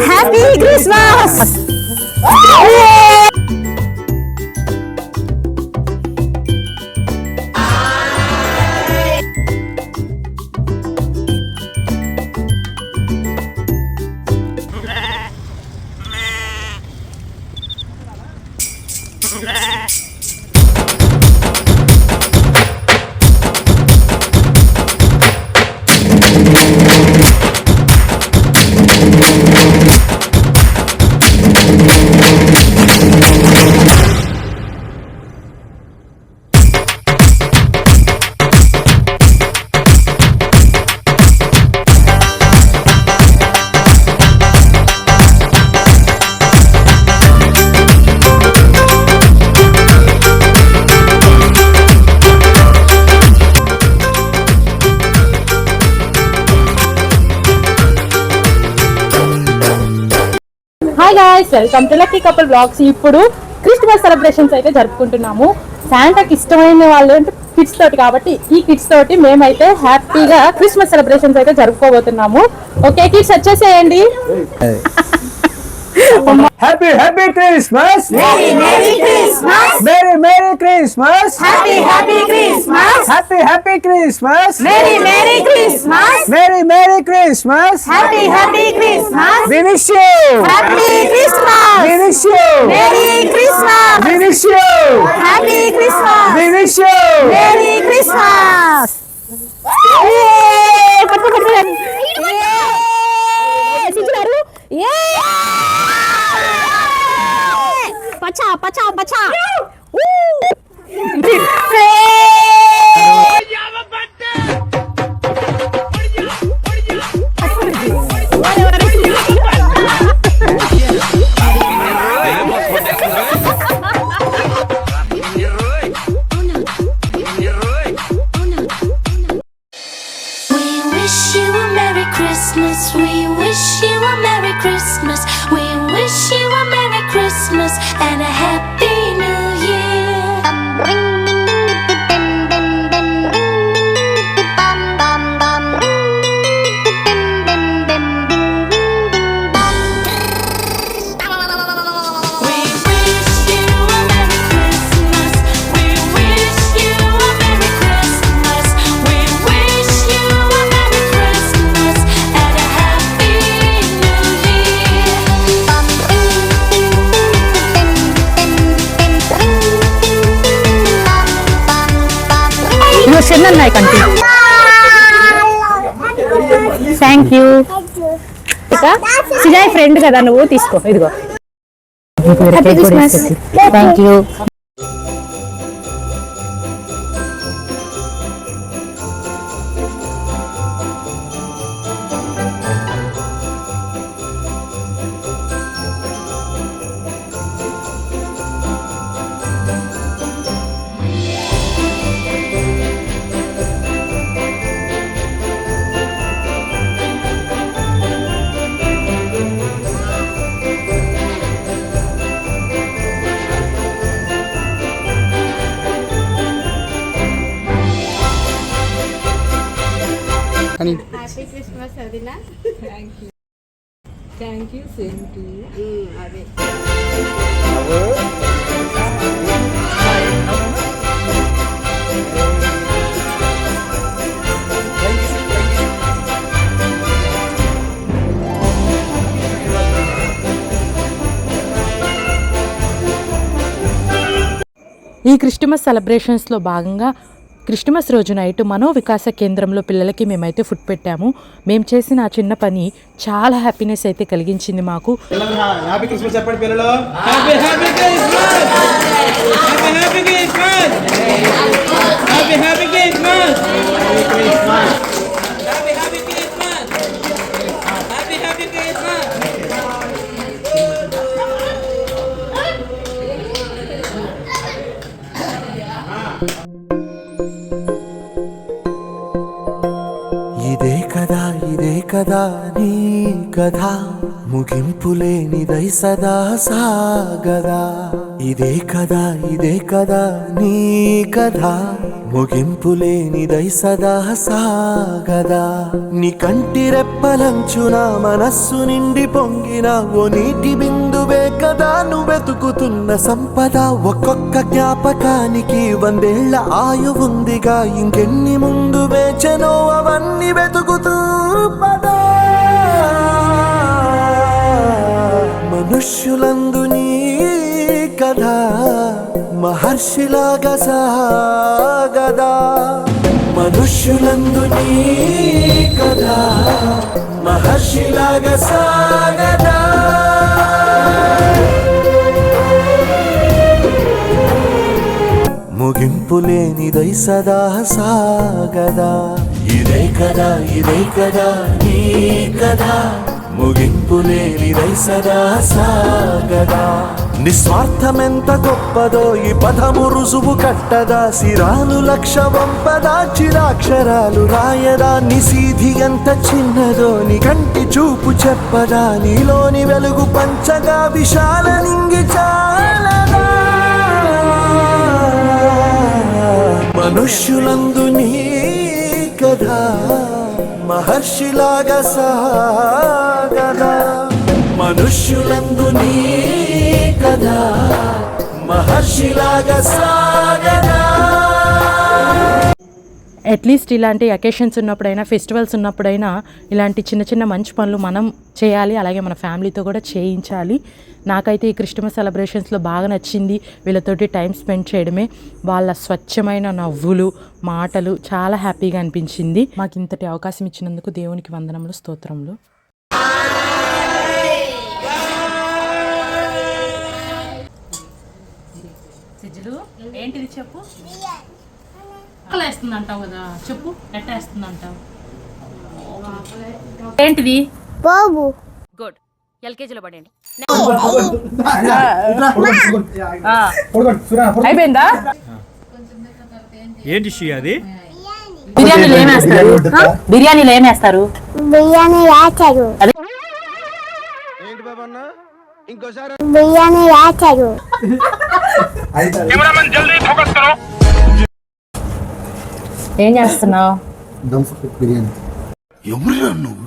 Happy Christmas. Hi guys, welcome to lucky couple blogs. ఇప్పుడు Christmas celebrations అయితే జరుపుకుంటున్నాము. శాంటాకి ఇష్టమైన వాళ్ళు అంటే కిడ్స్ తోటి, కాబట్టి ఈ కిడ్స్ తోటి మేమైతే హ్యాపీగా క్రిస్మస్ సెలబ్రేషన్స్ అయితే జరుపుకోబోతున్నాము. ఓకే కిడ్స్, వచ్చేసేయండి. Happy Christmas! Merry Christmas! Merry Christmas! Happy Christmas! Happy Christmas! Merry Christmas! Merry Christmas! Happy Christmas! We wish you! Happy Christmas! We wish you! Merry Christmas! We wish you! Happy Christmas! We wish you! Merry Christmas! Pacha, pacha, pacha. And a happy new year. We wish you a Merry Christmas. We wish you a Merry Christmas. We wish you a Merry Christmas and a happy new year. Thank you. సిజాయ్ friend కదా నువ్వు, తీసుకో. ఇదిగో. Happy Christmas. Thank you. Happy Christmas అదినా. Thank you same to you. అదే ఈ Christmas సెలబ్రేషన్స్లో భాగంగా Christmas రోజు నైట్ మనో వికాస కేంద్రంలో పిల్లలకి మేమైతే ఫుడ్ పెట్టాము. మేము చేసిన ఆ చిన్న పని చాలా హ్యాపీనెస్ అయితే కలిగించింది మాకు. హ్యాపీ క్రిస్మస్ చెప్పండి పిల్లలు. Happy Christmas! Happy Christmas! Happy Christmas! ఇదే కదా ఇదే కదా నీ కథ ముగింపులేనిదై సదా సాగదా ఇదే కదా నీ కథ ముగింపులేనిదై సదా సాగదా నీ కంటి రెప్పలంచున మనస్సు నిండి పొంగిన ఓ నీటి బిందువే కదా నువ్వెతుకుతున్న సంపద ఒక్కొక్క జ్ఞాపకానికి 100 ఏళ్ల ఆయువుందిగా ఇంకెన్ని ముందు వేచనో అవన్నీ వెతుకుతూ పదా మనుష్యులందు నీ కథ మహర్షిలాగా సాగదా మనుష్యులందు నీ కథ మహర్షిలాగా సాగదా ముగింపులేనిదై సదా సాగదా ఇదే కదా నీ కథ ముగింపులేనిదై సదా సాగదా నిస్వార్థమెంత గొప్పదో ఈ పదము రుజువు కట్టదా సిరాలు లక్ష వంపదా చిరాక్షరాలు రాయదా నిసీధి ఎంత చిన్నదో నీ కంటి చూపు చెప్పదా నీలోని వెలుగు పంచగా విశాల నింగి చాలదా మనుష్యులందు నీ కథ మహర్షిలాగా సాగదా మనుష్యులందు నీ కథ మహర్షిలాగా సాగదా అట్లీస్ట్ ఇలాంటి అకేషన్స్ ఉన్నప్పుడైనా ఫెస్టివల్స్ ఉన్నప్పుడైనా ఇలాంటి చిన్న చిన్న మంచి పనులు మనం చేయాలి, అలాగే మన ఫ్యామిలీతో కూడా చేయించాలి. నాకైతే ఈ క్రిస్మస్ సెలబ్రేషన్స్లో బాగా నచ్చింది వీళ్ళతోటి టైం స్పెండ్ చేయడమే. వాళ్ళ స్వచ్ఛమైన నవ్వులు మాటలు చాలా హ్యాపీగా అనిపించింది. మాకు ఇంతటి అవకాశం ఇచ్చినందుకు దేవునికి వందనములు స్తోత్రములు. ఏంటిది చెప్పు, వేస్తుంది అంటావు కదా, చెప్పు ఎట్లా వేస్తుంది అంటావు, ఏంటిది బాబు గుడ్ ఎల్కేజీలో పడండి. అయిపోయిందా? ఏంటి శ్రీ అది? బిర్యానీలో ఏమేస్తారు? బిర్యానీలో ఏమేస్తారు? బిర్యానీ రాచారు బిర్యానీ రాచారు ఏం చేస్తున్నావు? ఎవరురా నువ్వు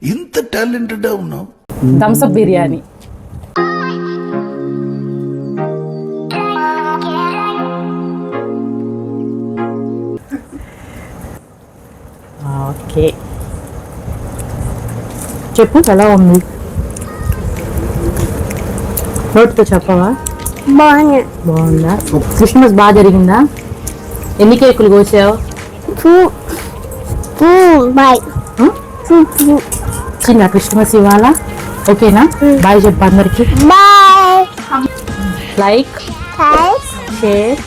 ఇంత టాలెంటెడ్ ఉన్నావు? థమ్స్అప్ బిర్యానీ. ఓకే చెప్పు ఎలా ఉంది? నోటితో చెప్పవా? బాగుందా? క్రిస్మస్ బాగా జరిగిందా? ఎన్ని కేకులు కోసావు? చిన్న క్రిస్మస్ ఇవాళ ఓకేనా? బాయ్ చెప్పు అందరికి. బాయ్. Like, share,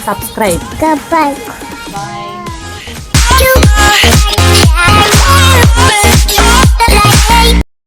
subscribe.